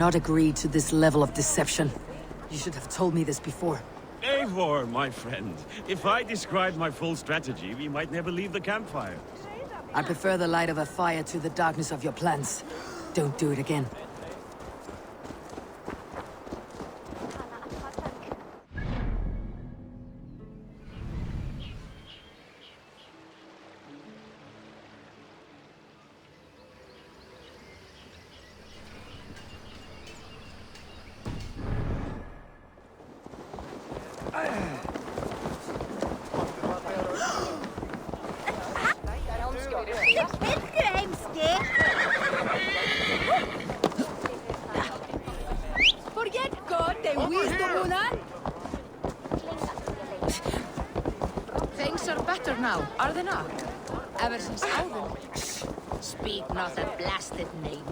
Not agreed to this level of deception. You should have told me this before. Eivor, my friend. If I described my full strategy, we might never leave the campfire. I prefer the light of a fire to the darkness of your plans. Don't do it again. Forget God, they wisdom on. Things are better now, are they not? Ever since Alvin. Speak not that blasted name.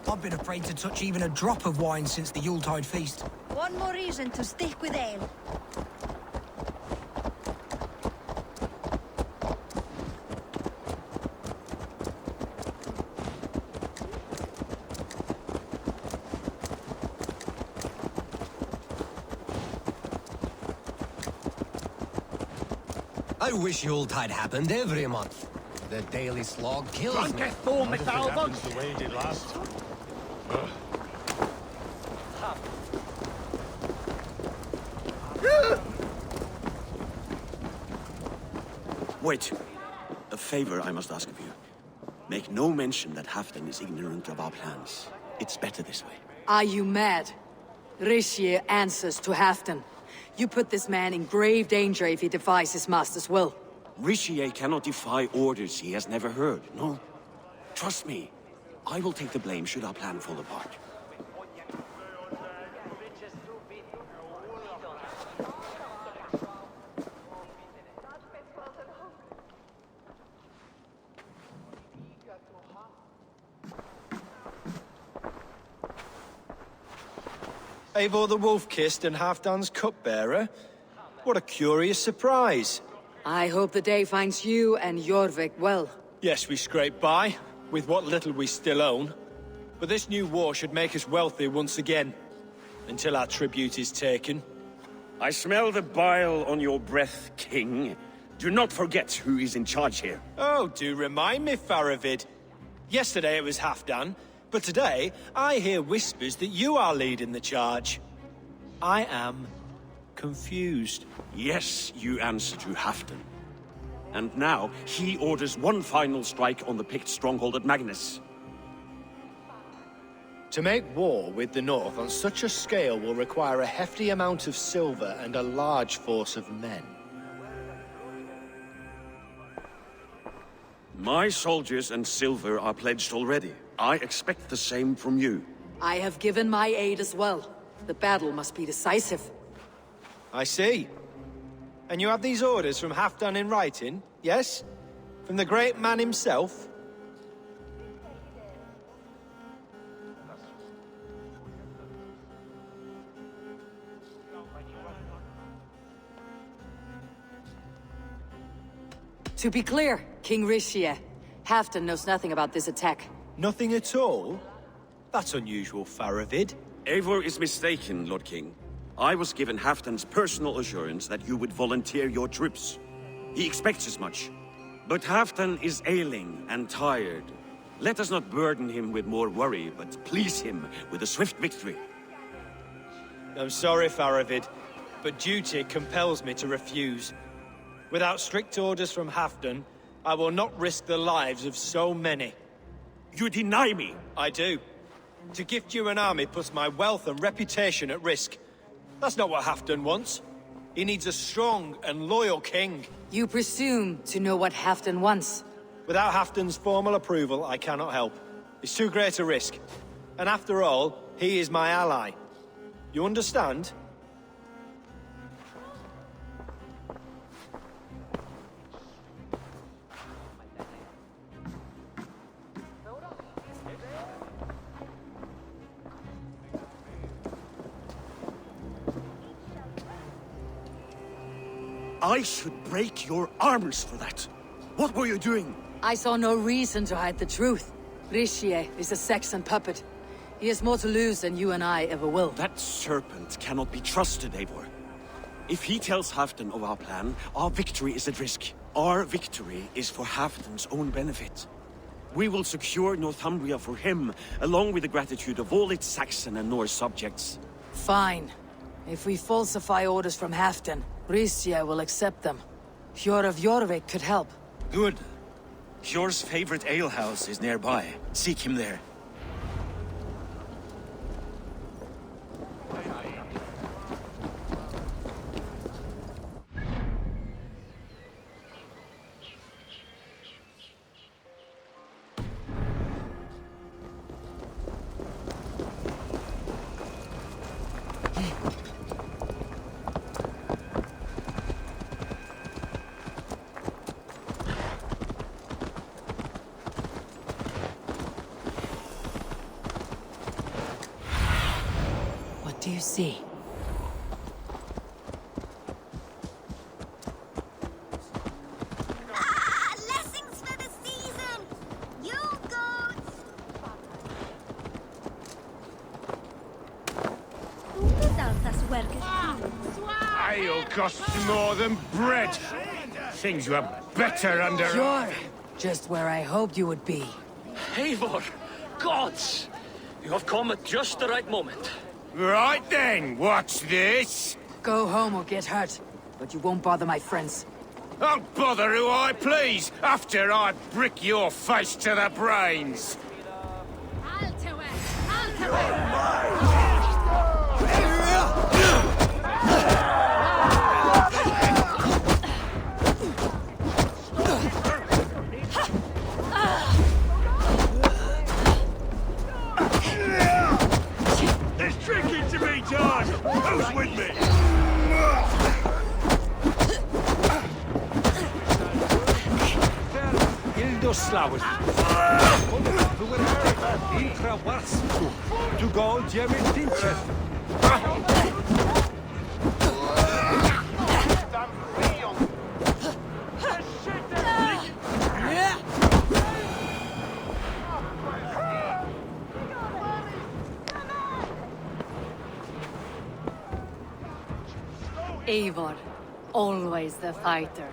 I've been afraid to touch even a drop of wine since the Yuletide feast. One more reason to stick with ale. I wish Yuletide happened every month. The daily slog kills me. The way it did last. Wait. A favor I must ask of you. Make no mention that Halfdan is ignorant of our plans. It's better this way. Are you mad? Rishi answers to Halfdan. You put this man in grave danger if he defies his master's will. Rishi cannot defy orders he has never heard, no? Trust me. I will take the blame should our plan fall apart. Eivor the Wolf-Kissed and Halfdan's cupbearer? What a curious surprise. I hope the day finds you and Jorvik well. Yes, we scrape by, with what little we still own. But this new war should make us wealthy once again. Until our tribute is taken. I smell the bile on your breath, King. Do not forget who is in charge here. Oh, do remind me, Faravid. Yesterday it was Halfdan, but today I hear whispers that you are leading the charge. I am confused. Yes, you answer to Halfdan. And now, he orders one final strike on the Pict stronghold at Magnus. To make war with the North on such a scale will require a hefty amount of silver and a large force of men. My soldiers and silver are pledged already. I expect the same from you. I have given my aid as well. The battle must be decisive. I see. And you have these orders from Halfdan in writing, yes? From the great man himself? To be clear, King Rishi, Halfdan knows nothing about this attack. Nothing at all? That's unusual, Faravid. Eivor is mistaken, Lord King. I was given Halfdan's personal assurance that you would volunteer your troops. He expects as much. But Halfdan is ailing and tired. Let us not burden him with more worry, but please him with a swift victory. I'm sorry, Faravid, but duty compels me to refuse. Without strict orders from Halfdan, I will not risk the lives of so many. You deny me! I do. To gift you an army puts my wealth and reputation at risk. That's not what Halfdan wants. He needs a strong and loyal king. You presume to know what Halfdan wants. Without Halfdan's formal approval, I cannot help. It's too great a risk. And after all, he is my ally. You understand? I should break your arms for that. What were you doing? I saw no reason to hide the truth. Rishi is a Saxon puppet. He has more to lose than you and I ever will. That serpent cannot be trusted, Eivor. If he tells Halfdan of our plan, our victory is at risk. Our victory is for Halfdan's own benefit. We will secure Northumbria for him, along with the gratitude of all its Saxon and Norse subjects. Fine. If we falsify orders from Halfdan, Rishi will accept them. Hjor of Jorvik could help. Good. Hjor's favorite alehouse is nearby. Seek him there. What do you see? Blessings for the season! You goats! Ale costs more than bread. Things were better under... Hjor! Just where I hoped you would be. Eivor! Gods! You have come at just the right moment. Right then, what's this? Go home or get hurt. But you won't bother my friends. I'll bother who I please, after I brick your face to the brains. There's drinking to be done! Who's with me? Ildoslawus. Intra Warsku. To go Jemin Dinches. Eivor, always the fighter.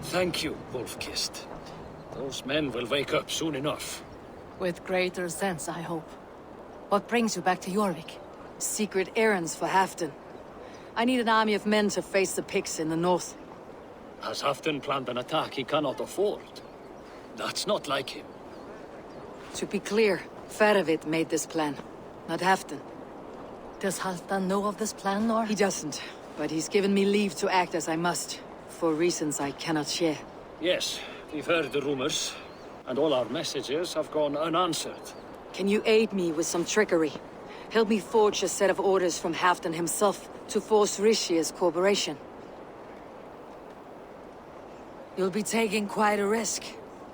Thank you, Wolf-Kissed. Those men will wake up soon enough. With greater sense, I hope. What brings you back to Jorvik? Secret errands for Halfdan. I need an army of men to face the Picts in the north. Has Halfdan planned an attack he cannot afford? That's not like him. To be clear, Faravid made this plan, not Halfdan. Does Halfdan know of this plan, or...? He doesn't, but he's given me leave to act as I must, for reasons I cannot share. Yes, we've heard the rumors, and all our messages have gone unanswered. Can you aid me with some trickery? Help me forge a set of orders from Halfdan himself to force Rishi's cooperation. You'll be taking quite a risk.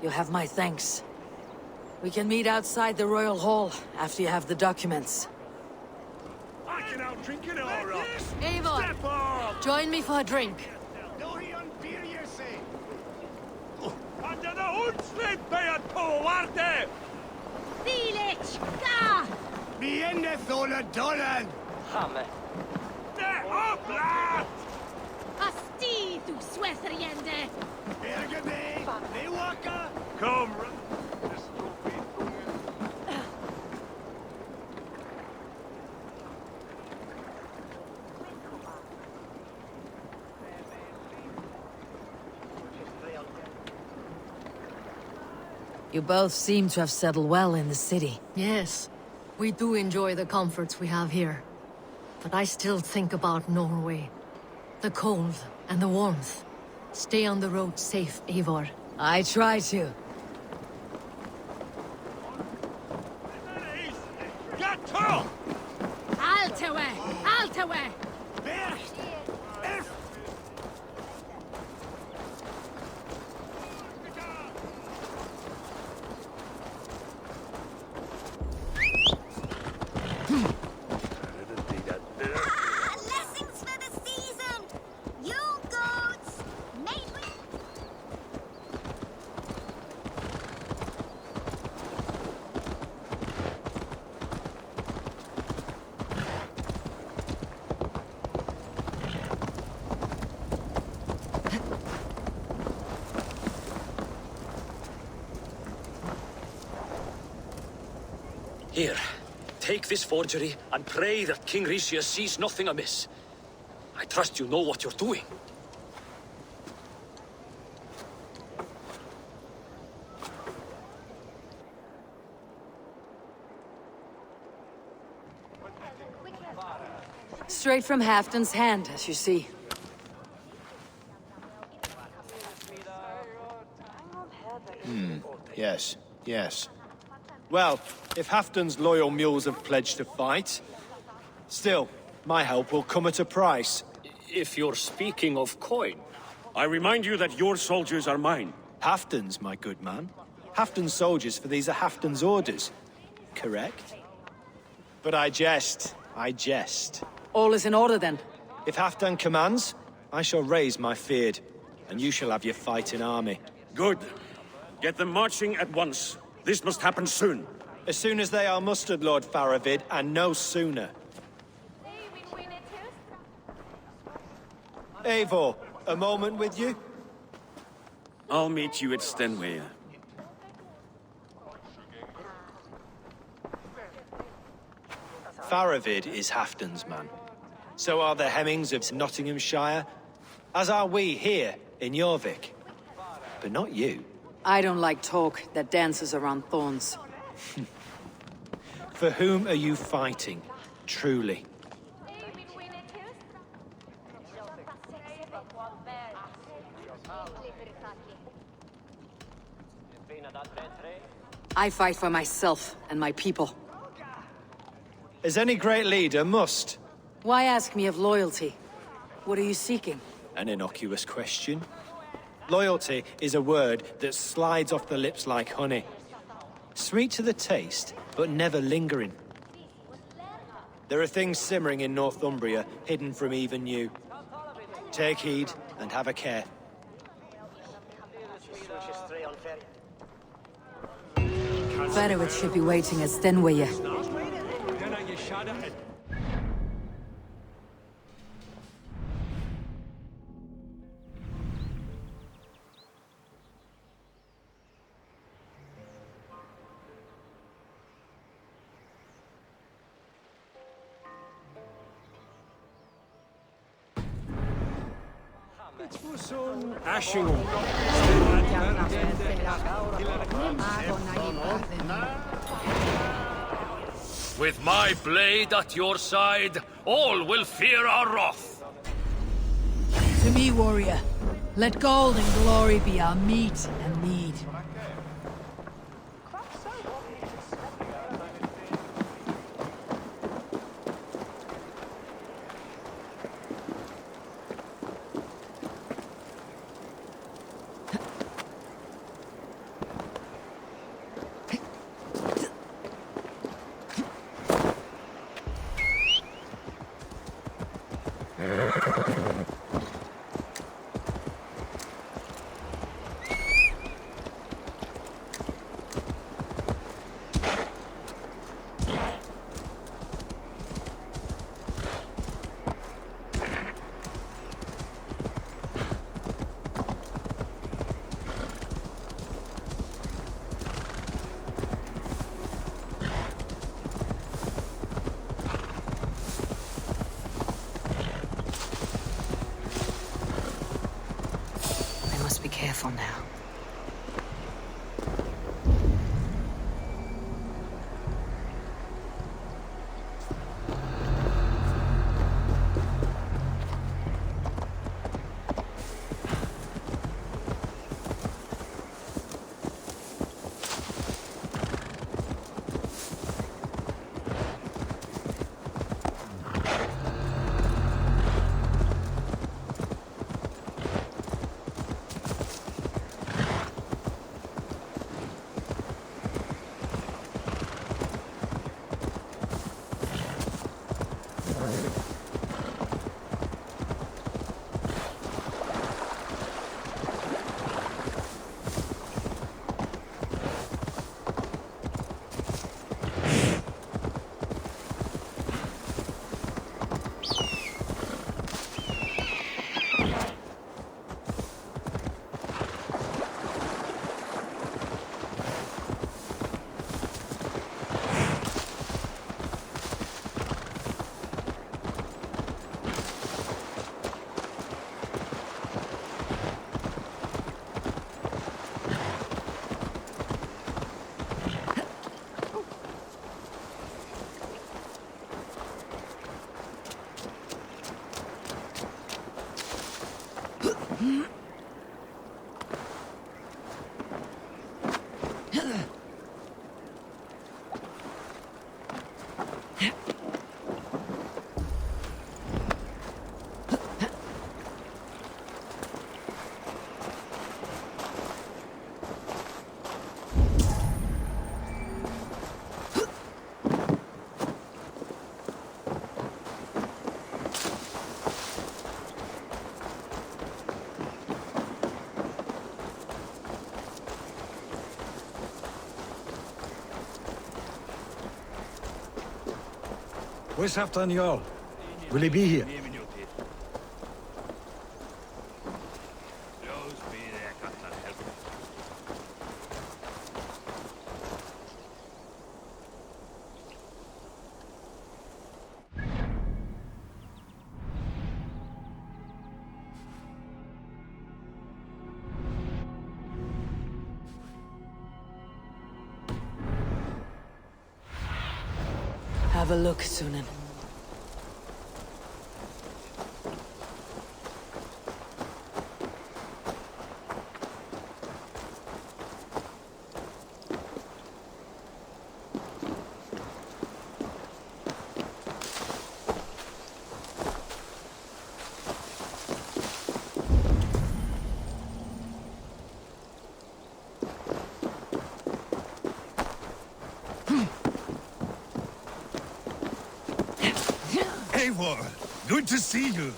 You'll have my thanks. We can meet outside the Royal Hall after you have the documents. I can out drink it all right. Eivor, join me for a drink. Under the Hundslet by a Toarte! Felix! Ga! Viene sola Dolan. Det hopplat! Asti, du sweateriende! Bergame, they walker. Come, You both seem to have settled well in the city. Yes, we do enjoy the comforts we have here. But I still think about Norway. The cold and the warmth. Stay on the road safe, Eivor. I try to. Get to! Altawe! Altawe! Blessings for the season! Here, take this forgery and pray that King Ricius sees nothing amiss. I trust you know what you're doing. Straight from Halfton's hand, as you see. Yes, yes. Well, if Halfton's loyal mules have pledged to fight, still, my help will come at a price. If you're speaking of coin, I remind you that your soldiers are mine. Halfton's, my good man. Halfton's soldiers, for these are Halfton's orders. Correct? But I jest. I jest. All is in order then. If Halfdan commands, I shall raise my feared, and you shall have your fighting army. Good. Get them marching at once. This must happen soon. As soon as they are mustered, Lord Faravid, and no sooner. Eivor, a moment with you? I'll meet you at Stenway. Faravid is Halfdan's man. So are the Hemmings of Nottinghamshire, as are we here in Jorvik. But not you. I don't like talk that dances around thorns. For whom are you fighting, truly? I fight for myself and my people. As any great leader must. Why ask me of loyalty? What are you seeking? An innocuous question. Loyalty is a word that slides off the lips like honey. Sweet to the taste, but never lingering. There are things simmering in Northumbria, hidden from even you. Take heed and have a care. Faravid should be waiting at Stenway. with my blade at your side, all will fear our wrath. To me, warrior, let gold and glory be our meat and mead. Be careful now. Where's Halfdan Jarl? Will he be here? Have a look, Sunan. Eivor, good to see you.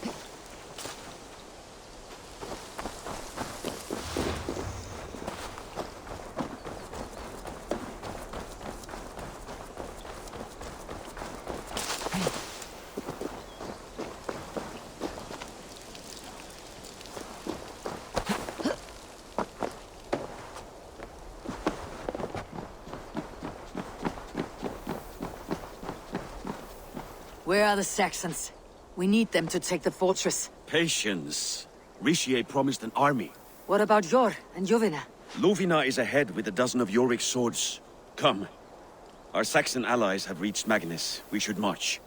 Where are the Saxons? We need them to take the fortress. Patience. Richier promised an army. What about Jor and Jovina? Lovina is ahead with a dozen of Yorik's swords. Come. Our Saxon allies have reached Magnus. We should march.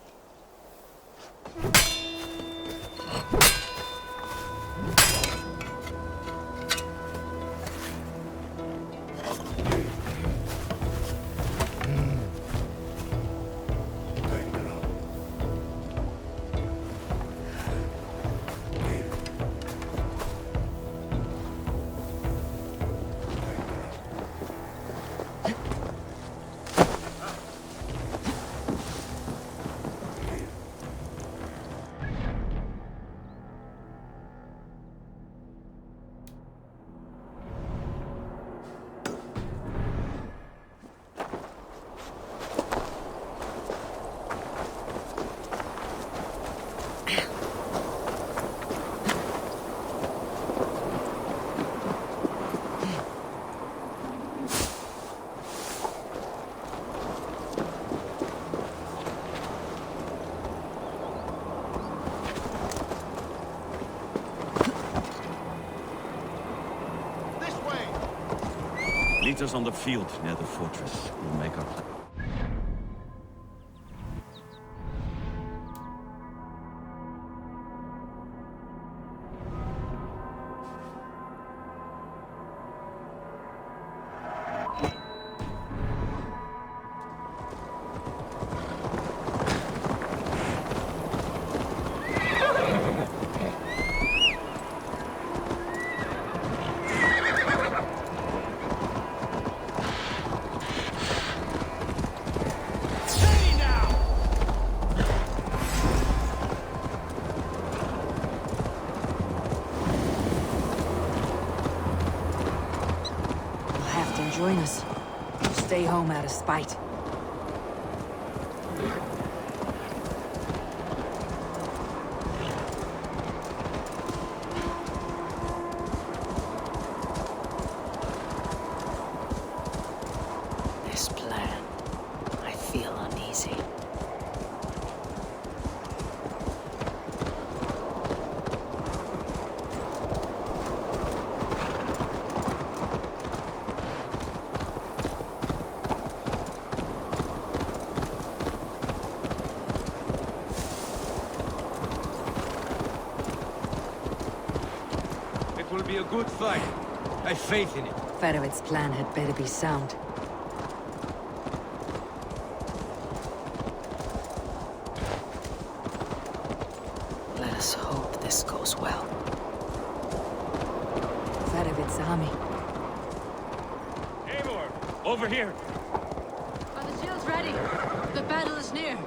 Meet us on the field near the fortress. We'll make our plan. Join us. Stay home out of spite. This plan, I feel uneasy. will be a good fight. I have faith in it. Ferovit's plan had better be sound. Let us hope this goes well. Ferovit's army. Eivor, over here. Are the shields ready? The battle is near.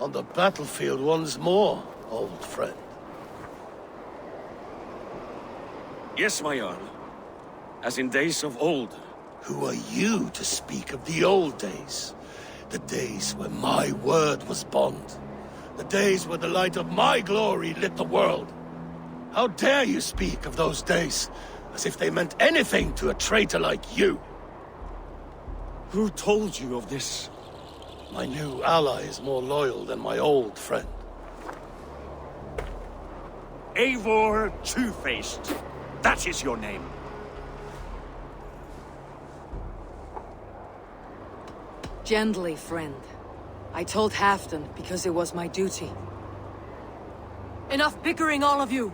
On the battlefield once more, old friend. Yes, my Jarl. As in days of old. Who are you to speak of the old days? The days where my word was bond. The days where the light of my glory lit the world. How dare you speak of those days, as if they meant anything to a traitor like you? Who told you of this? My new ally is more loyal than my old friend. Eivor Two-Faced. That is your name. Gently, friend. I told Halfdan because it was my duty. Enough bickering, all of you!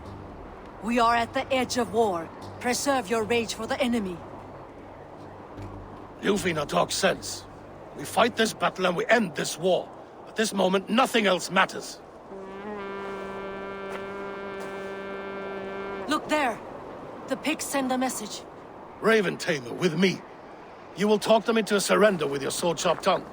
We are at the edge of war. Preserve your rage for the enemy. Ljufina talks sense. We fight this battle and we end this war. At this moment, nothing else matters. Look there! The pigs send a message. Raven Tamer, with me. You will talk them into a surrender with your sword-sharp tongue.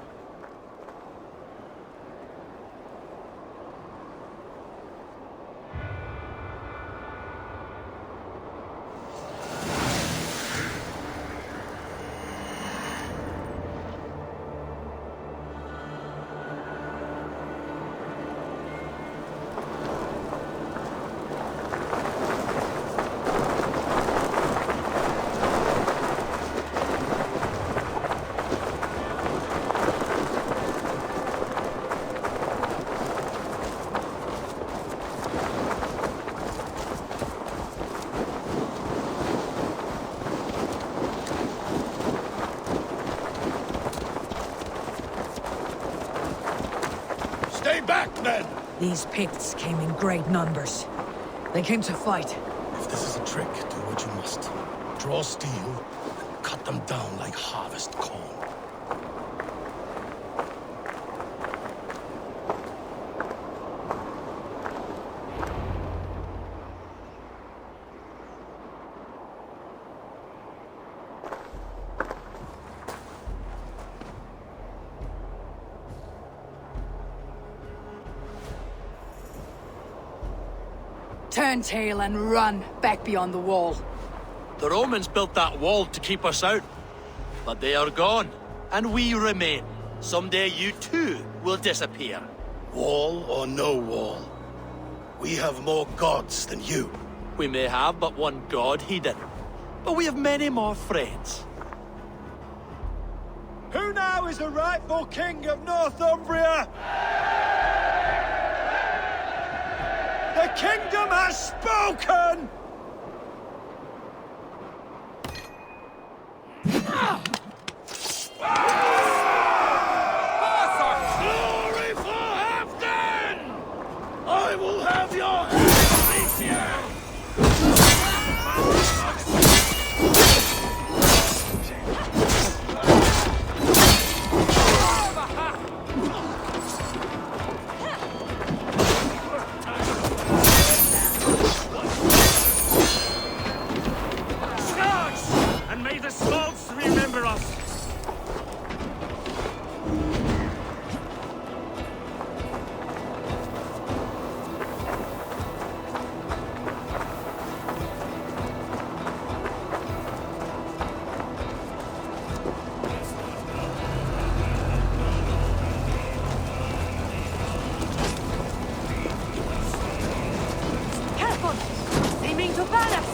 Stay back, men! These Picts came in great numbers. They came to fight. If this is a trick, do what you must. Draw steel, and cut them down like harvest corn. Turn tail and run back beyond the wall. The Romans built that wall to keep us out. But they are gone, and we remain. Someday you too will disappear. Wall or no wall, we have more gods than you. We may have but one god, Hedon. But we have many more friends. Who now is the rightful king of Northumbria? The kingdom has spoken! Glory for Halfdan! I will have your head here! And may the swords remember us! Careful! They mean to ban us!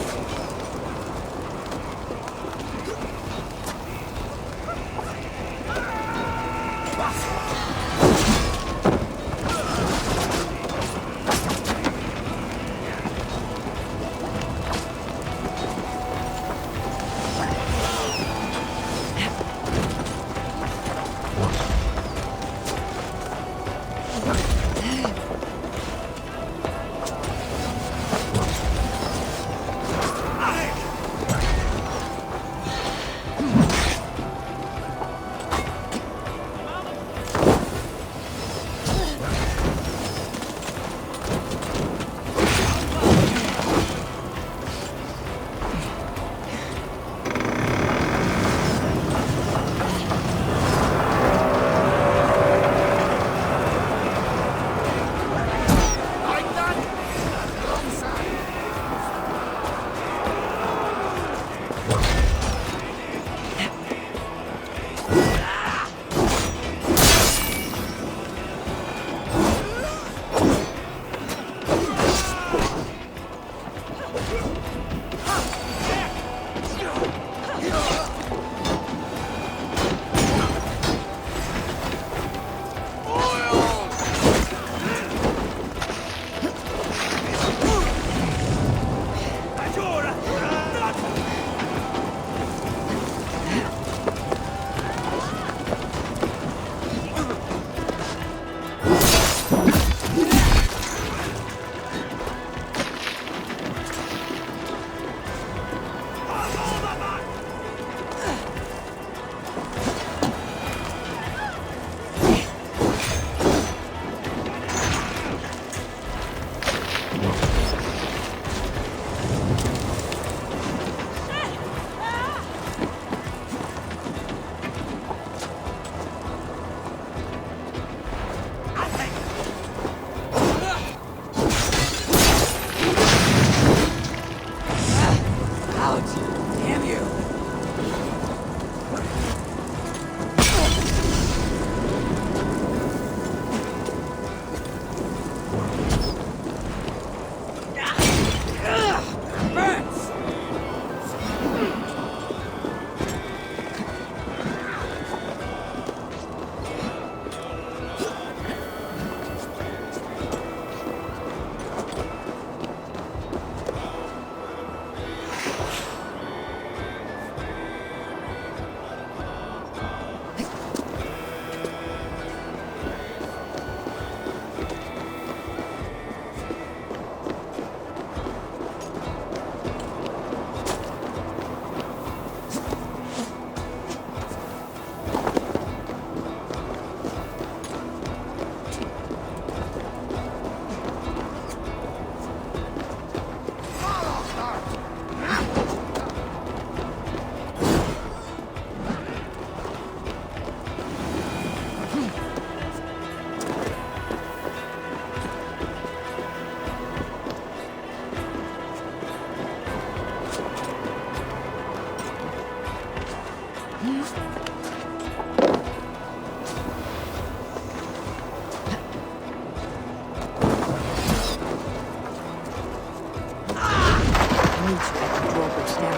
meet you at the drawbridge now.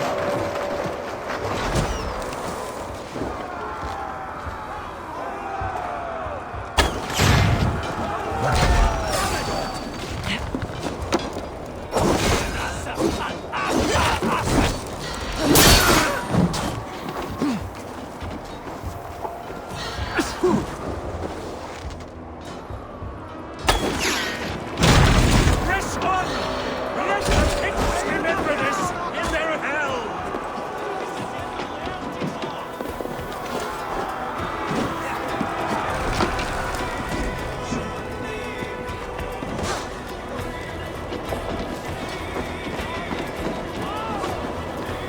Press on! Let the Picts remember this in their hell!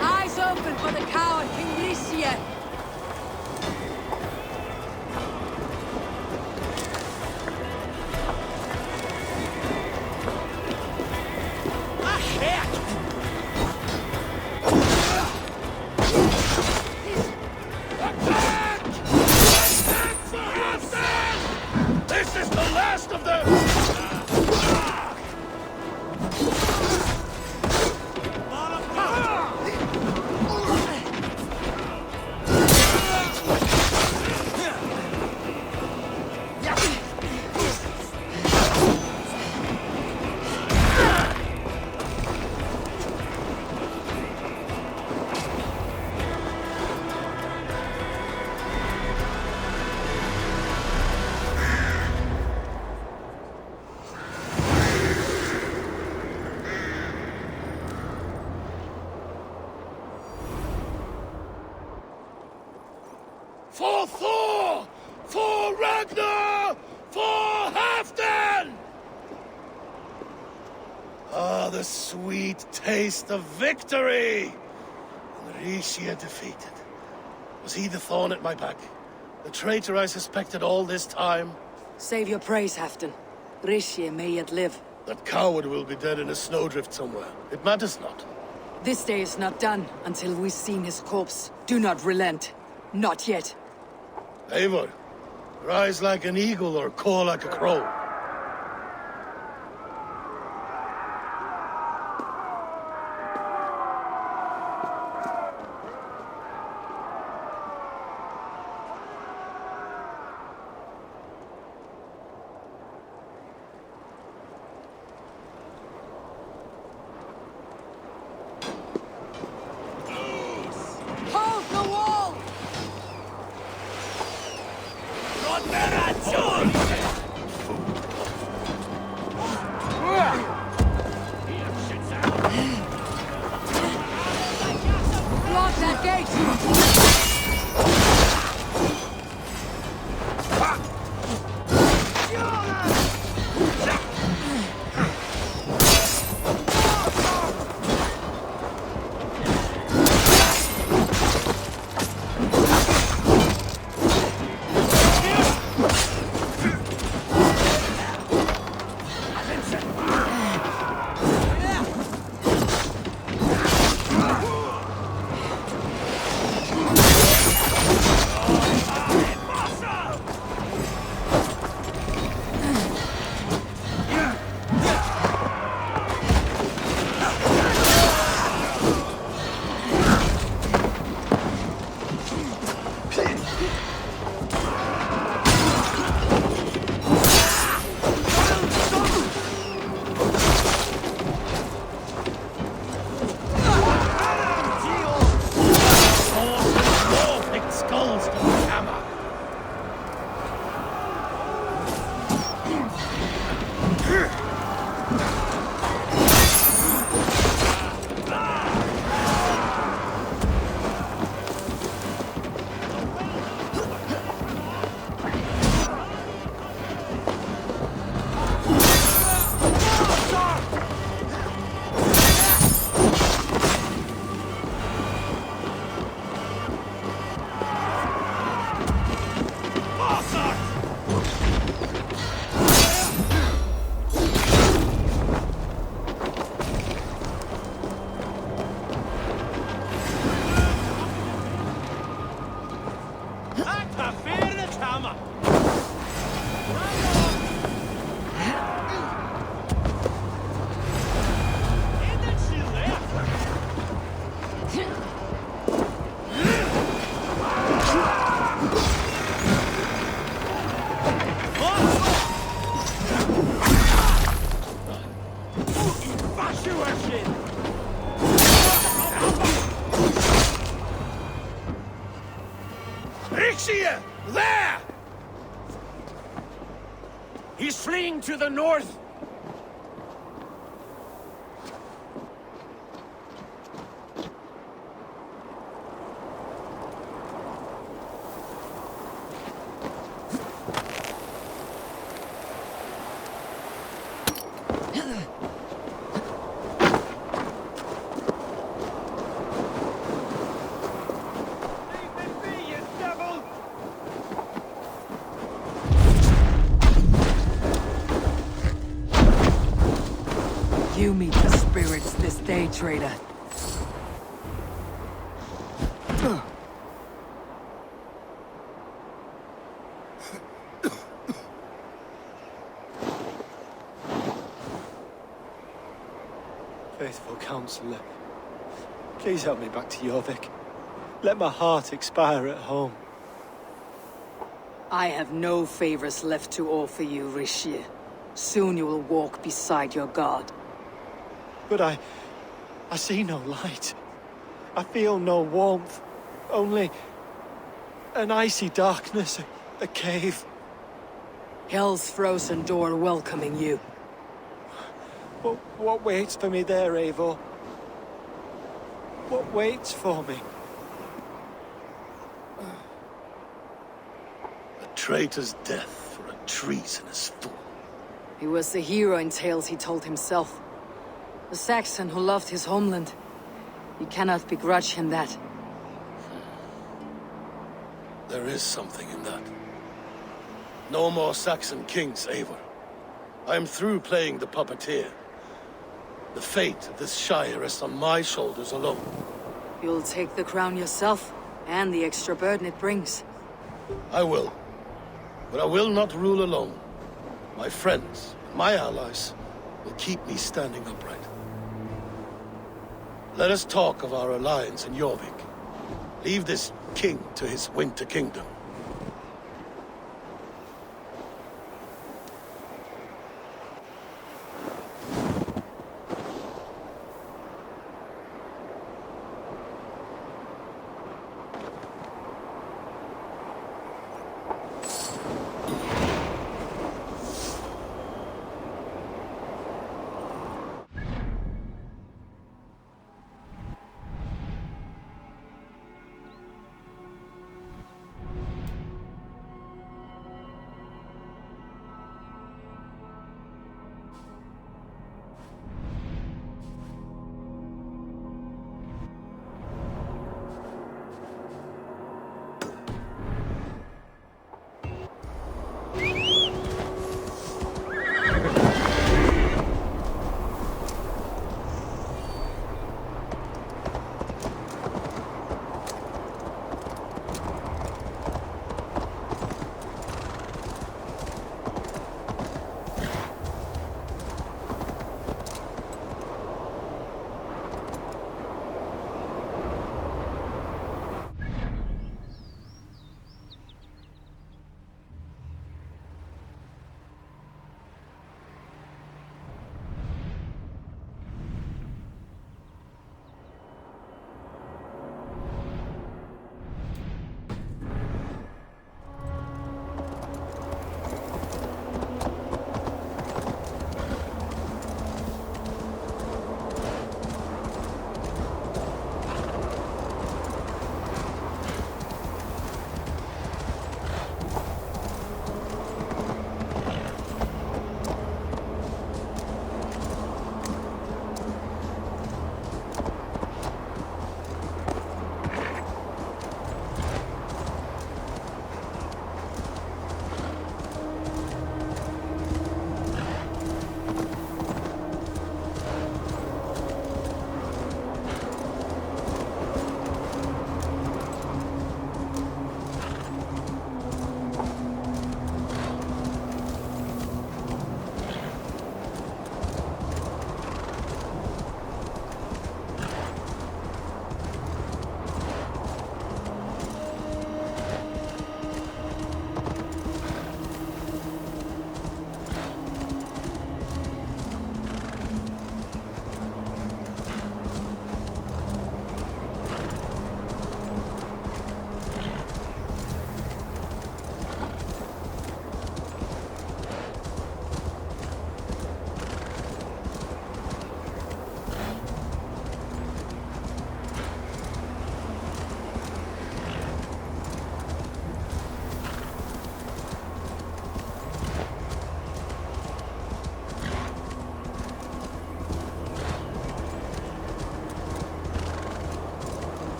Eyes open for the coward King Lycia! This is the last of them! For Thor! For Ragnar! For Halfdan! Ah, the sweet taste of victory! And Rishia defeated. Was he the thorn at my back? The traitor I suspected all this time? Save your praise, Halfdan. Rishie may yet live. That coward will be dead in a snowdrift somewhere. It matters not. This day is not done until we've seen his corpse. Do not relent. Not yet. Eivor, rise like an eagle or caw like a crow. Hold the wall! Not Rixia! There! He's fleeing to the north! You meet the spirits this day, traitor. Faithful counselor, please help me back to Jorvik. Let my heart expire at home. I have no favors left to offer you, Rishir. Soon you will walk beside your god. But I see no light. I feel no warmth. Only an icy darkness, a cave. Hell's frozen door welcoming you. What waits for me there, Eivor? What waits for me? A traitor's death for a treasonous fool. He was the hero in tales he told himself. A Saxon who loved his homeland. You cannot begrudge him that. There is something in that. No more Saxon kings, Eivor. I am through playing the puppeteer. The fate of this Shire rests on my shoulders alone. You'll take the crown yourself, and the extra burden it brings. I will. But I will not rule alone. My friends, my allies, will keep me standing upright. Let us talk of our alliance in Jorvik. Leave this king to his winter kingdom.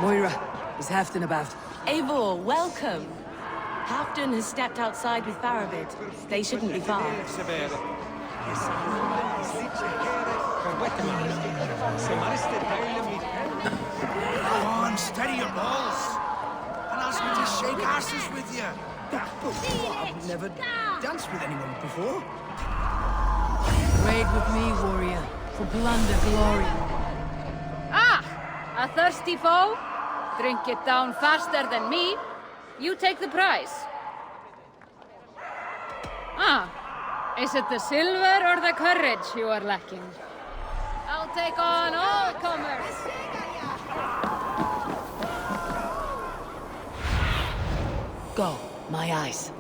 Moira, is Halfdan about? Eivor, welcome. Halfdan has stepped outside with Faravid. They shouldn't be far. Go on, steady your balls. And ask me to shake asses with you. I've never danced with anyone before. Raid with me, warrior, for plunder glory. Ah! A thirsty foe? Drink it down faster than me. You take the prize. Ah, is it the silver or the courage you are lacking? I'll take on all comers. Go, my eyes.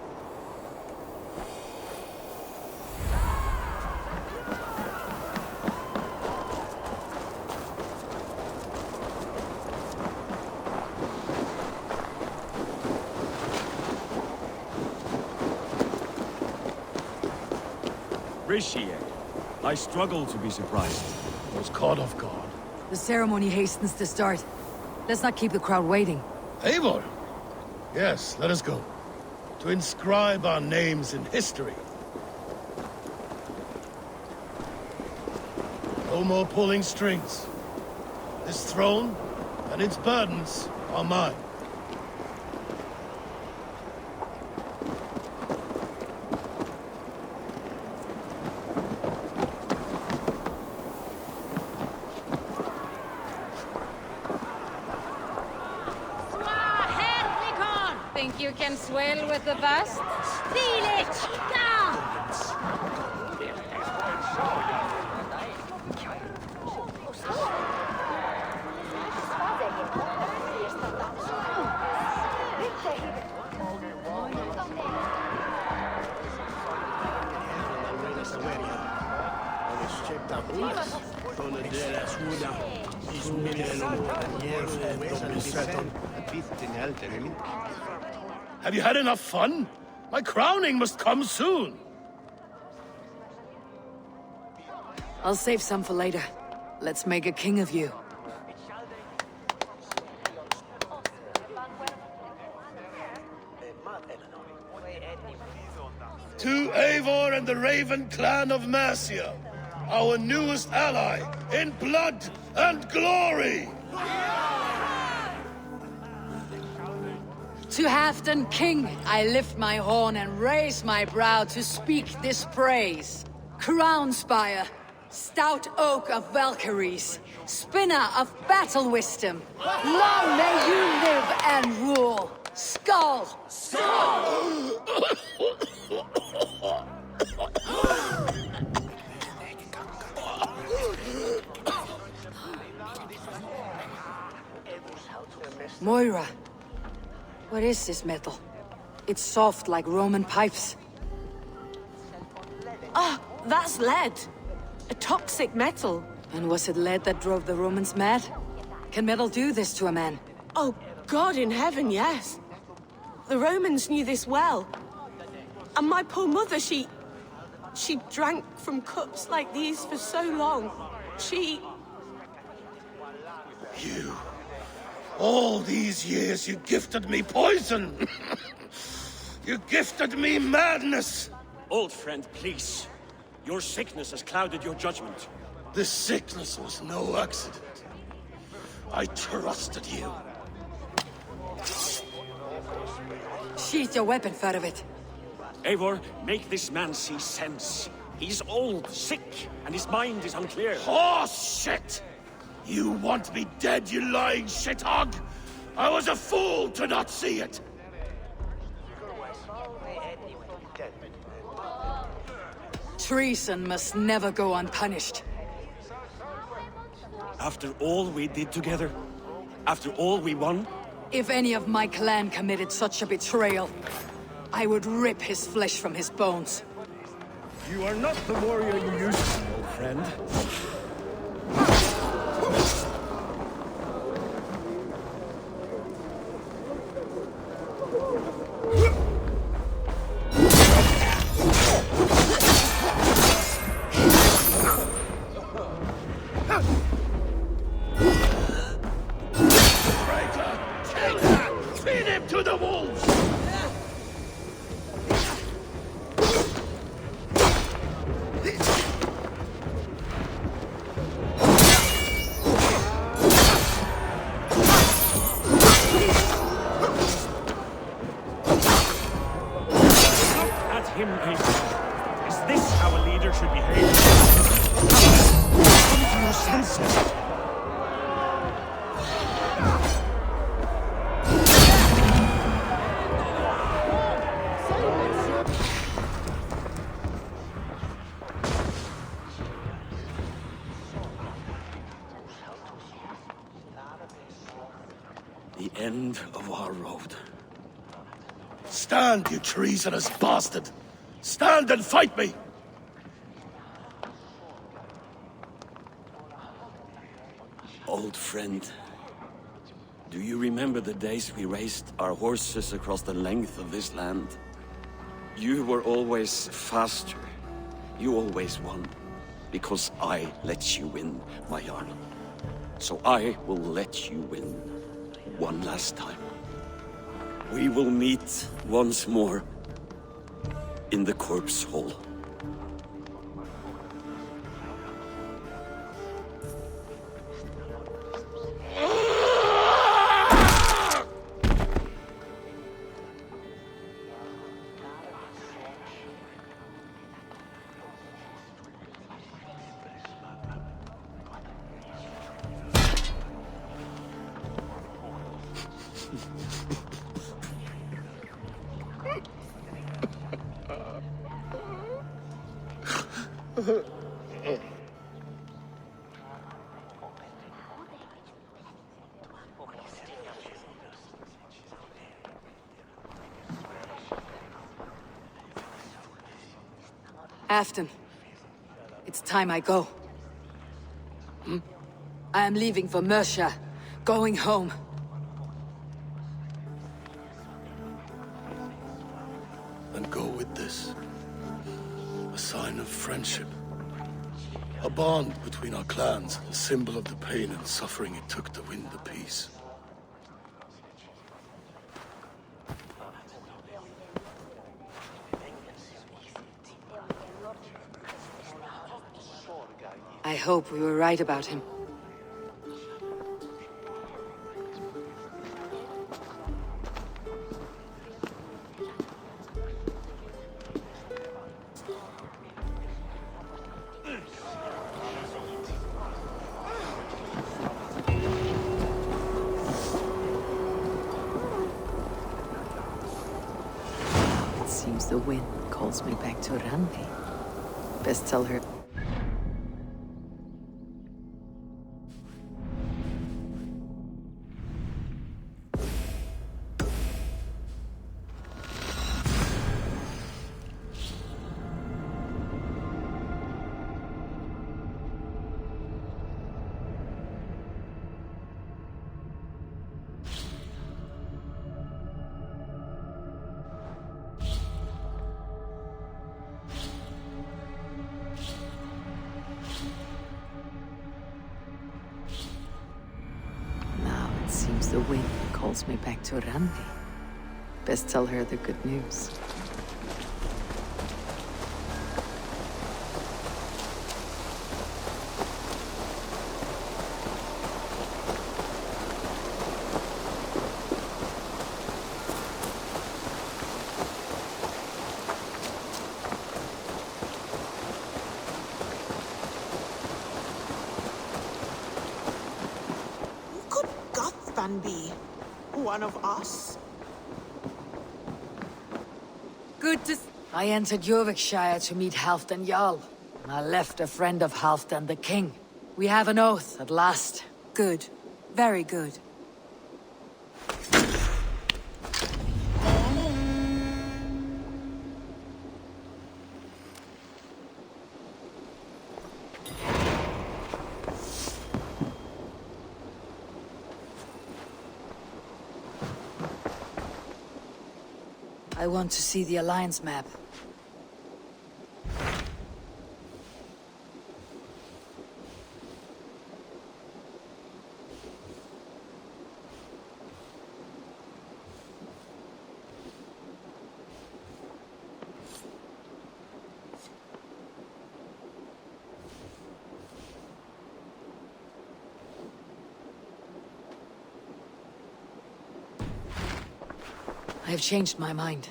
Appreciate. I struggle to be surprised. I was caught off guard. The ceremony hastens to start. Let's not keep the crowd waiting. Eivor! Yes, let us go. To inscribe our names in history. No more pulling strings. This throne and its burdens are mine. Think you can swell with the best? Stile, chica! Have you had enough fun? My crowning must come soon. I'll save some for later. Let's make a king of you. To Eivor and the Raven clan of Mercia, our newest ally in blood and glory! To Halfdan King, I lift my horn and raise my brow to speak this praise. Crown spire, stout oak of Valkyries, spinner of battle wisdom. Long may you live and rule. Skull! Skull! Moira. What is this metal? It's soft like Roman pipes. Ah, that's lead. A toxic metal. And was it lead that drove the Romans mad? Can metal do this to a man? Oh, God in heaven, yes. The Romans knew this well. And my poor mother, she drank from cups like these for so long. She... You... All these years you gifted me poison! You gifted me madness! Old friend, please. Your sickness has clouded your judgment. This sickness was no accident. I trusted you. Sheath your weapon, Farovit. Eivor, make this man see sense. He's old, sick, and his mind is unclear. Horse shit! You want me dead, you lying shithog? I was a fool to not see it! Treason must never go unpunished. After all we did together? After all we won? If any of my clan committed such a betrayal, I would rip his flesh from his bones. You are not the warrior you used to be, old friend. Feed him to the wolves! At him, Eivor. Is this how a leader should behave? Come to your senses. the end of our road. Stand, you treasonous bastard! Stand and fight me! Old friend, do you remember the days we raced our horses across the length of this land? You were always faster. You always won. Because I let you win, my Jarl. So I will let you win one last time. We will meet once more in the corpse hall. Afton, it's time I go. I am leaving for Mercia, going home. And go with this. A sign of friendship. A bond between our clans, a symbol of the pain and suffering it took to win the peace. I hope we were right about him. It seems the wind calls me back to Randi. Best tell her. Seems the wind calls me back to Randi. Best tell her the good news. Be one of us? Good to... I entered Jorvikshire to meet Halfdan Jarl. And I left a friend of Halfdan the King. We have an oath at last. Good. Very good. I want to see the Alliance map. I have changed my mind.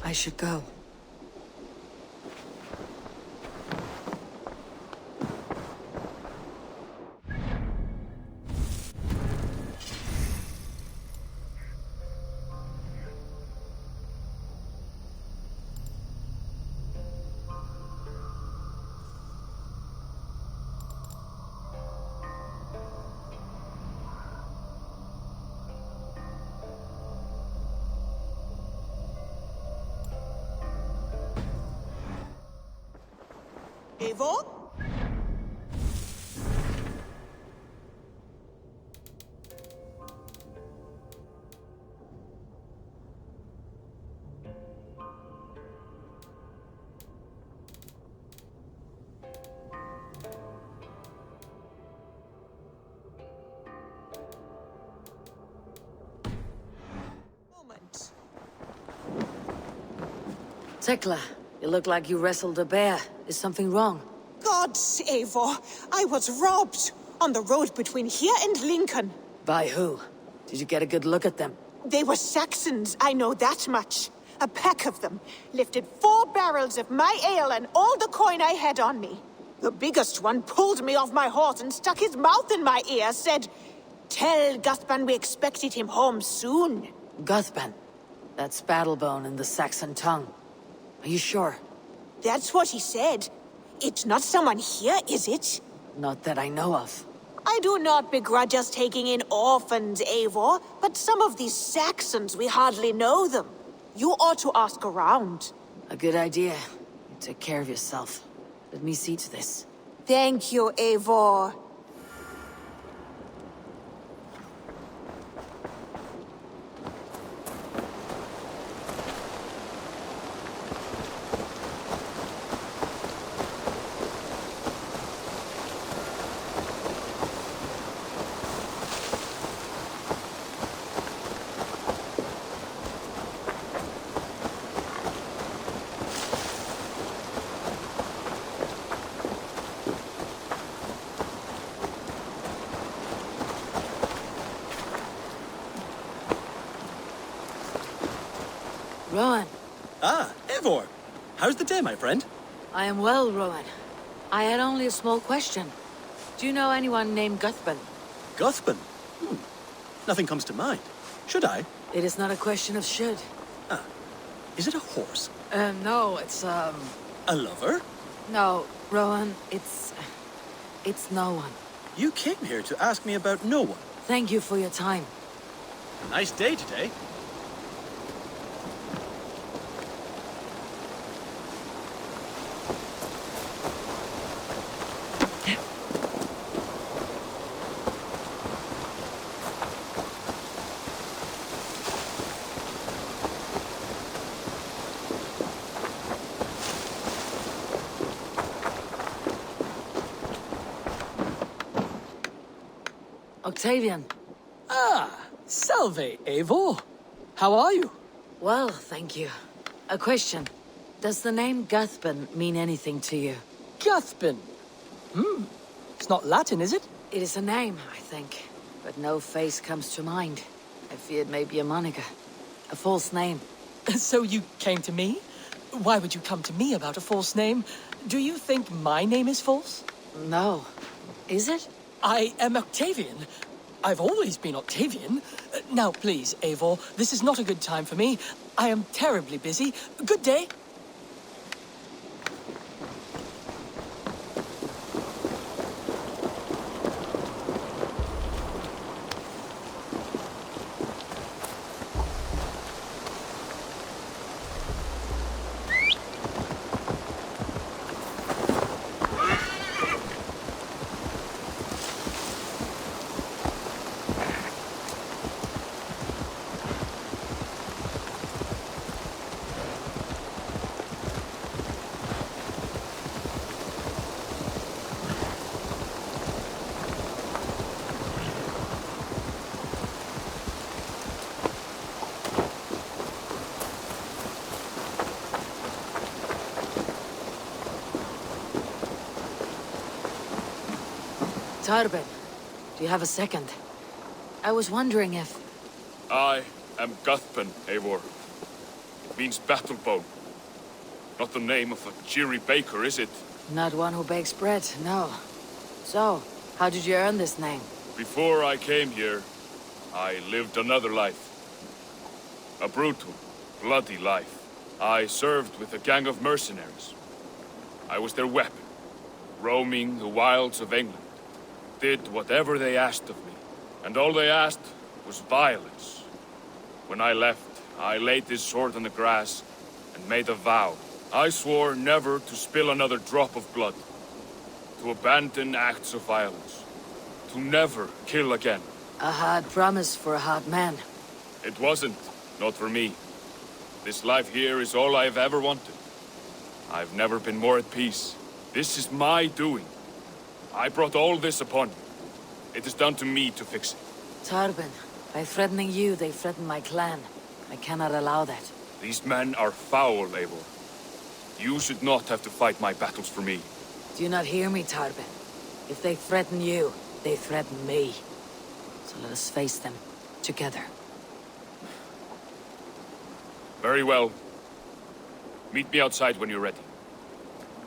I should go. Eivor? Tekla, you look like you wrestled a bear. Is something wrong? Gods, Eivor, I was robbed on the road between here and Lincoln. By who? Did you get a good look at them? They were Saxons, I know that much. A pack of them lifted 4 barrels of my ale and all the coin I had on me. The biggest one pulled me off my horse and stuck his mouth in my ear, said, "Tell Guthban we expected him home soon." Guthban? That's Battlebone in the Saxon tongue. Are you sure? That's what he said. It's not someone here, is it? Not that I know of. I do not begrudge us taking in orphans, Eivor, but some of these Saxons, we hardly know them. You ought to ask around. A good idea. You take care of yourself. Let me see to this. Thank you, Eivor. Rowan. Ah, Eivor. How's the day, my friend? I am well, Rowan. I had only a small question. Do you know anyone named Guthban? Guthban? Nothing comes to mind. Should I? It is not a question of should. Ah. Is it a horse? No, it's, A lover? No, Rowan, it's no one. You came here to ask me about no one. Thank you for your time. Nice day today. Octavian. Ah, salve, Eivor. How are you? Well, thank you. A question. Does the name Guthban mean anything to you? Guthban? It's not Latin, is it? It is a name, I think. But no face comes to mind. I fear it may be a moniker. A false name. So you came to me? Why would you come to me about a false name? Do you think my name is false? No. Is it? I am Octavian. I've always been Octavian. Now, please, Eivor, this is not a good time for me. I am terribly busy. Good day. Tarben, do you have a second? I was wondering if... I am Guthban, Eivor. It means battlebone. Not the name of a cheery baker, is it? Not one who bakes bread, no. So, how did you earn this name? Before I came here, I lived another life. A brutal, bloody life. I served with a gang of mercenaries. I was their weapon, roaming the wilds of England. Did whatever they asked of me, and all they asked was violence. When I left, I laid this sword on the grass and made a vow I swore never to spill another drop of blood, to abandon acts of violence, to never kill again. A hard promise for a hard man. It wasn't, not for me. This life here is all I've ever wanted. I've never been more at peace. This is my doing. I brought all this upon me. It is down to me to fix it. Tarben, by threatening you, they threaten my clan. I cannot allow that. These men are foul, Eivor. You should not have to fight my battles for me. Do you not hear me, Tarben? If they threaten you, they threaten me. So let us face them, together. Very well. Meet me outside when you're ready.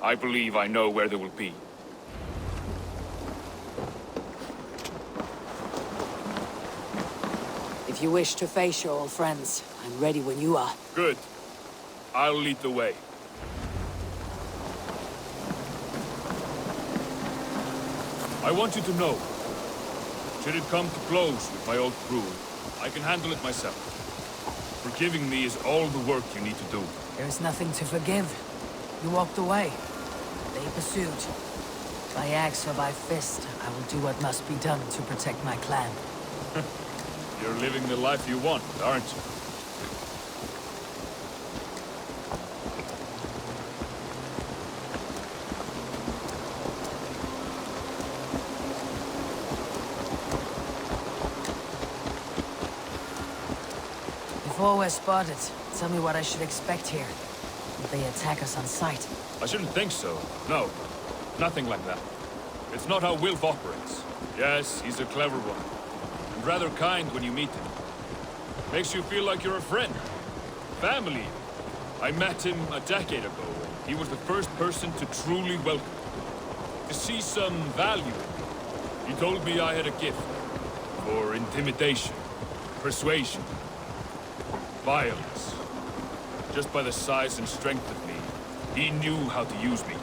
I believe I know where they will be. If you wish to face your old friends, I'm ready when you are. Good. I'll lead the way. I want you to know, should it come to blows with my old crew, I can handle it myself. Forgiving me is all the work you need to do. There is nothing to forgive. You walked away. They pursued. By axe or by fist, I will do what must be done to protect my clan. You're living the life you want, aren't you? Before we're spotted, tell me what I should expect here. If they attack us on sight. I shouldn't think so. No, nothing like that. It's not how Wilf operates. Yes, he's a clever one. And rather kind when you meet him. Makes you feel like you're a friend. Family. I met him a decade ago. He was the first person to truly welcome me. To see some value in me. He told me I had a gift. For intimidation. Persuasion. Violence. Just by the size and strength of me, he knew how to use me.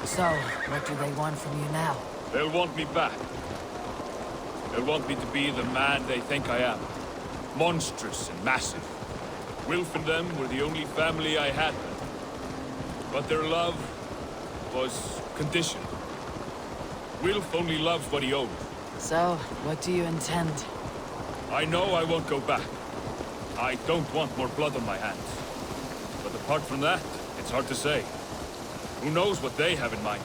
So, what do they want from you now? They'll want me back. They'll want me to be the man they think I am. Monstrous and massive. Wilf and them were the only family I had then. But their love was conditioned. Wilf only loves what he owns. So, what do you intend? I know I won't go back. I don't want more blood on my hands. But apart from that, it's hard to say. Who knows what they have in mind?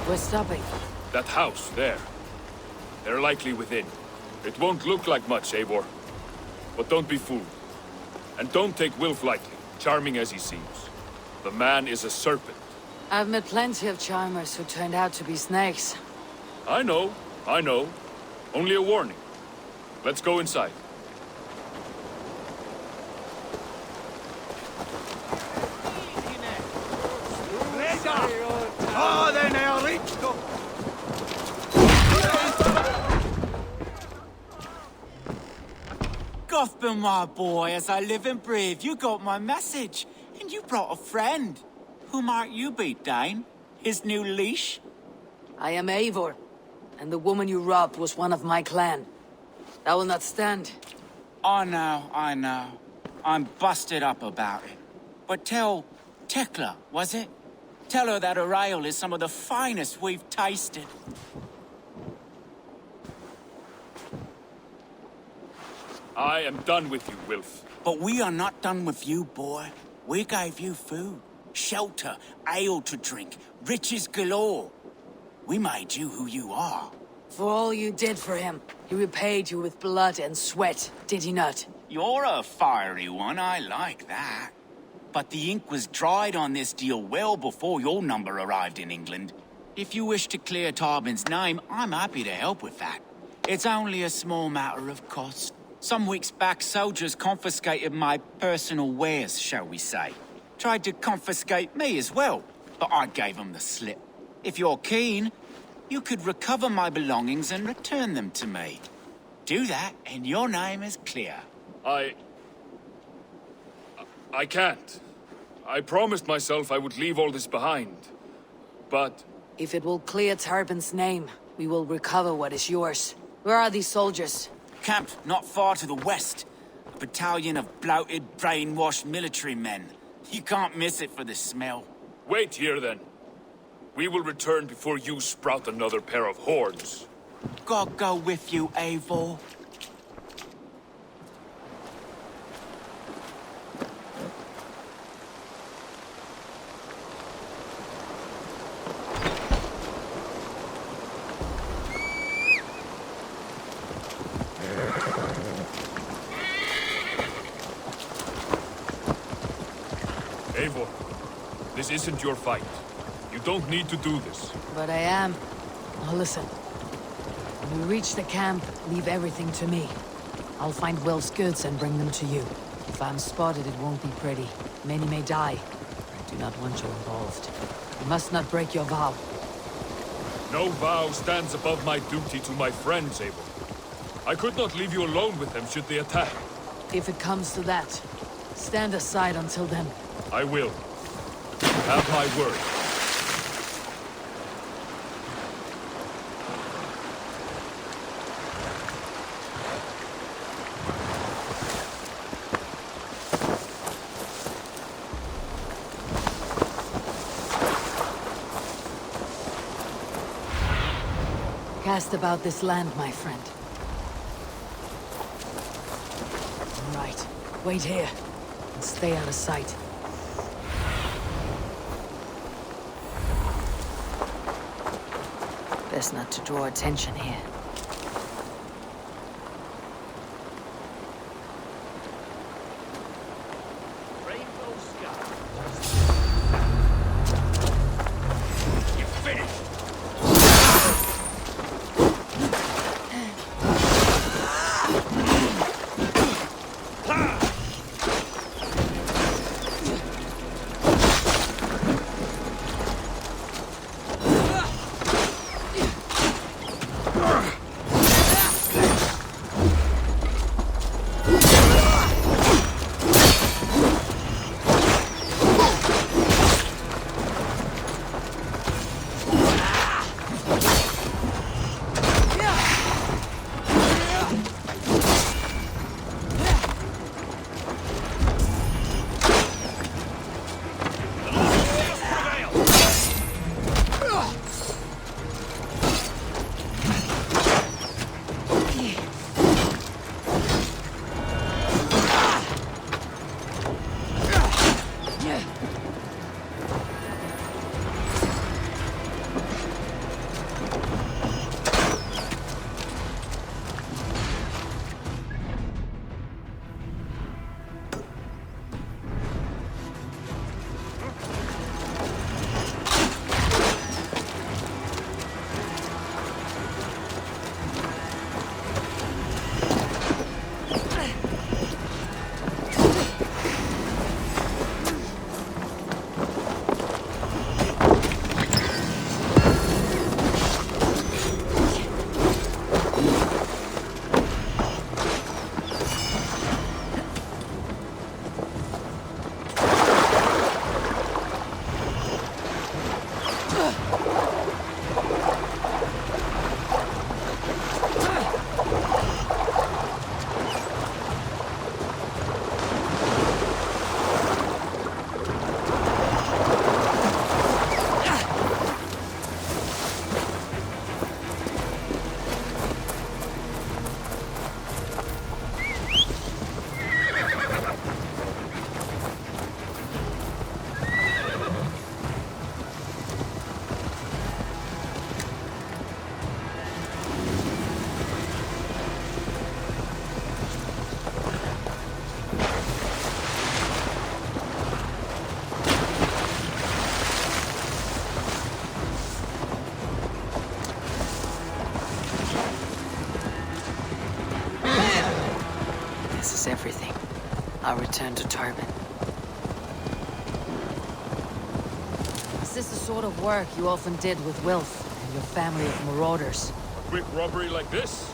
We're stopping. That house, there. They're likely within. It won't look like much, Eivor. But don't be fooled. And don't take Wilf lightly, charming as he seems. The man is a serpent. I've met plenty of charmers who turned out to be snakes. I know. Only a warning. Let's go inside. Cuthbert, my boy, as I live and breathe, you got my message. And you brought a friend. Who might you be, Dane? His new leash? I am Eivor, and the woman you robbed was one of my clan. That will not stand. I know. I'm busted up about it. But tell Tekla, was it? Tell her that her ale is some of the finest we've tasted. I am done with you, Wilf. But we are not done with you, boy. We gave you food, shelter, ale to drink, riches galore. We made you who you are. For all you did for him, he repaid you with blood and sweat, did he not? You're a fiery one, I like that. But the ink was dried on this deal well before your number arrived in England. If you wish to clear Tarbin's name, I'm happy to help with that. It's only a small matter of cost. Some weeks back, soldiers confiscated my personal wares, shall we say. Tried to confiscate me as well, but I gave them the slip. If you're keen, you could recover my belongings and return them to me. Do that, and your name is clear. I can't. I promised myself I would leave all this behind. But... If it will clear Tarbin's name, we will recover what is yours. Where are these soldiers? Camped not far to the west. A battalion of bloated, brainwashed military men. You can't miss it for the smell. Wait here, then. We will return before you sprout another pair of horns. God go with you, Eivor. Eivor, this isn't your fight. You don't need to do this. But I am. Now listen. When we reach the camp, leave everything to me. I'll find Will's goods and bring them to you. If I'm spotted, it won't be pretty. Many may die. I do not want you involved. You must not break your vow. No vow stands above my duty to my friends, Eivor. I could not leave you alone with them should they attack. If it comes to that, stand aside until then. I will. You have my word. Cast about this land, my friend. All right. Wait here. And stay out of sight. Best not to draw attention here. I'll return to Tarbin. Is this the sort of work you often did with Wilf and your family of marauders? A quick robbery like this?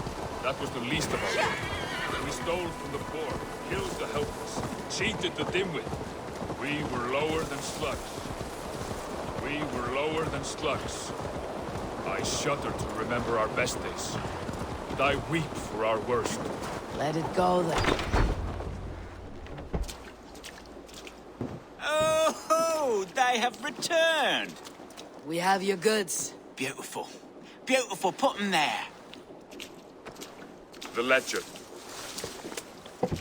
That was the least of our work. We stole from the poor, killed the helpless, cheated the dimwit. We were lower than slugs. We were lower than slugs. I shudder to remember our best days. And I weep for our worst. Let it go, then. Oh, they have returned. We have your goods. Beautiful. Beautiful, put them there. The ledger.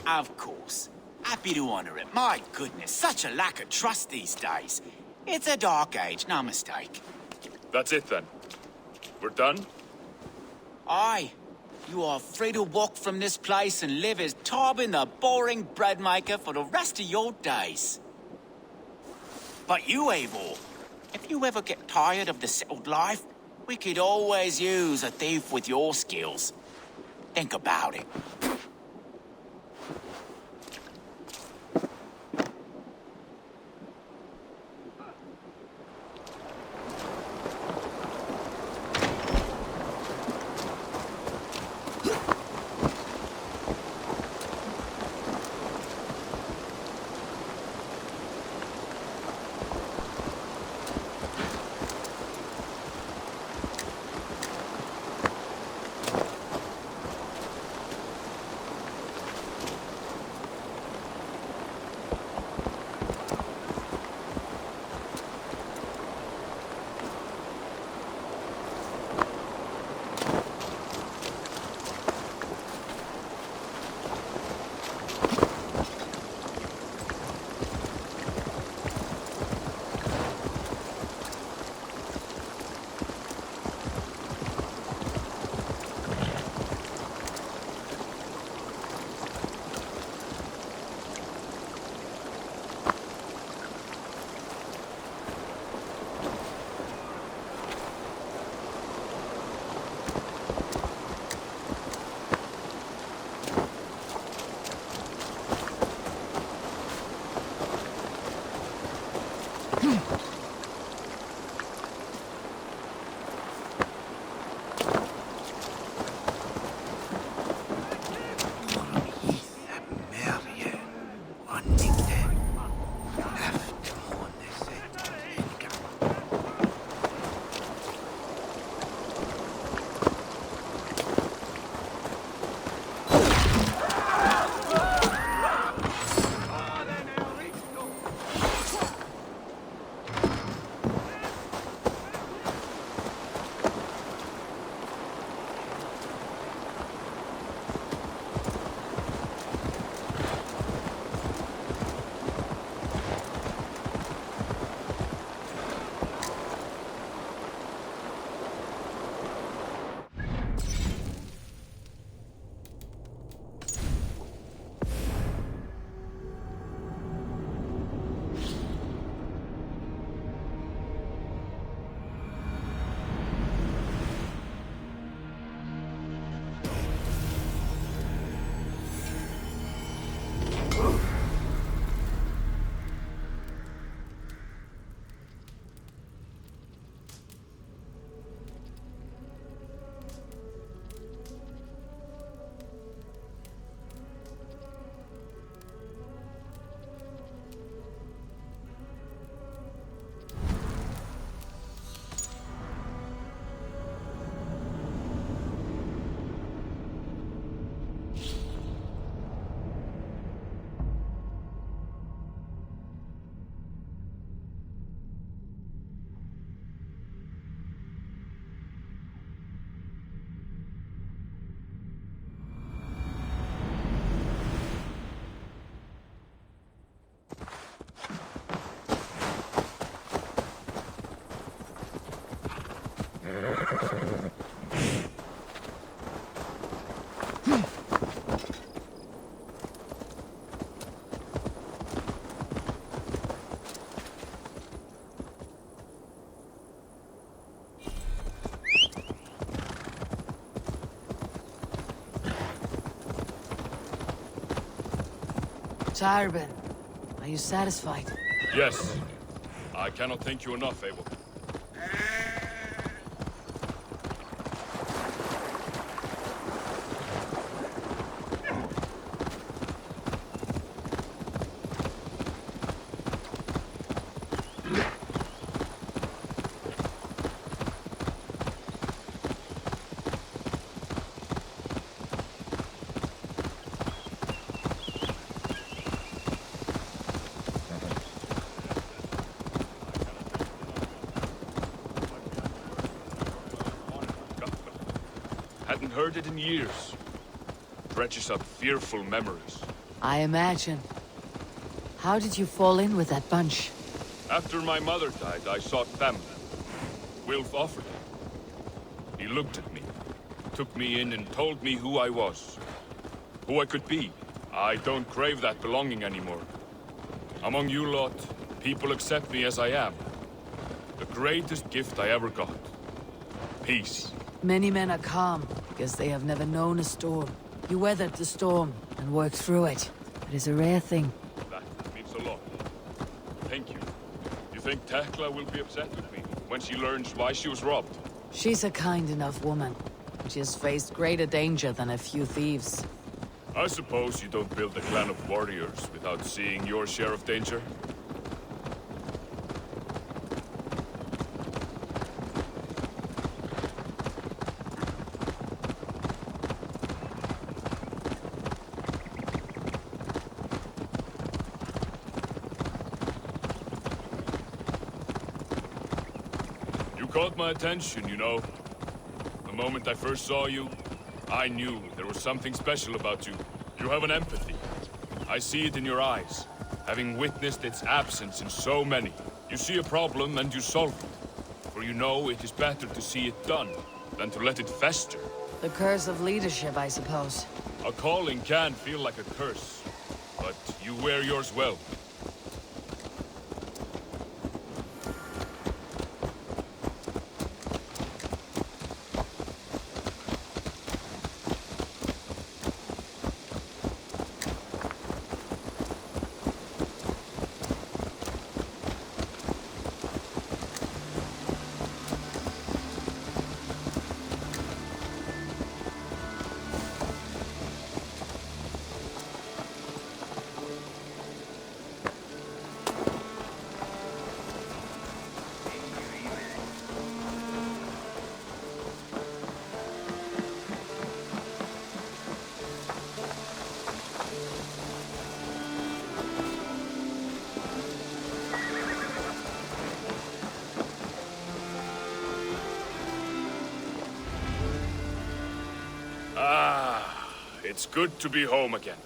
Of course. Happy to honor it. My goodness, such a lack of trust these days. It's a dark age, no mistake. That's it then. We're done? Aye. You are free to walk from this place and live as Tarbin the boring bread maker for the rest of your days. But you, Eivor, if you ever get tired of the settled life, we could always use a thief with your skills. Think about it. Tarbin, are you satisfied? Yes. I cannot thank you enough, Abel. Hadn't heard it in years. Dredges up fearful memories. I imagine. How did you fall in with that bunch? After my mother died, I sought family. Wilf offered it. He looked at me, took me in and told me who I was. Who I could be. I don't crave that belonging anymore. Among you lot, people accept me as I am. The greatest gift I ever got. Peace. Many men are calm, because they have never known a storm. You weathered the storm, and worked through it. It is a rare thing. That means a lot. Thank you. You think Tekla will be upset with me when she learns why she was robbed? She's a kind enough woman. She has faced greater danger than a few thieves. I suppose you don't build a clan of warriors without seeing your share of danger? Caught my attention, you know. The moment I first saw you, I knew there was something special about you. You have an empathy. I see it in your eyes, having witnessed its absence in so many. You see a problem and you solve it. For you know it is better to see it done than to let it fester. The curse of leadership, I suppose. A calling can feel like a curse, but you wear yours well. It's good to be home again.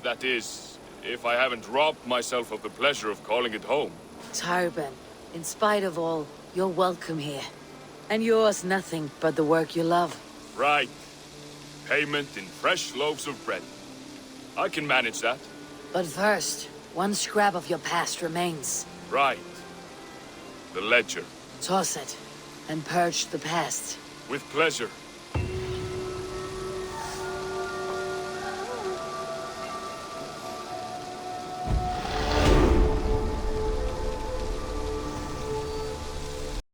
That is, if I haven't robbed myself of the pleasure of calling it home. Tarbin, in spite of all, you're welcome here. And yours nothing but the work you love. Right. Payment in fresh loaves of bread. I can manage that. But first, one scrap of your past remains. Right. The ledger. Toss it, and purge the past. With pleasure.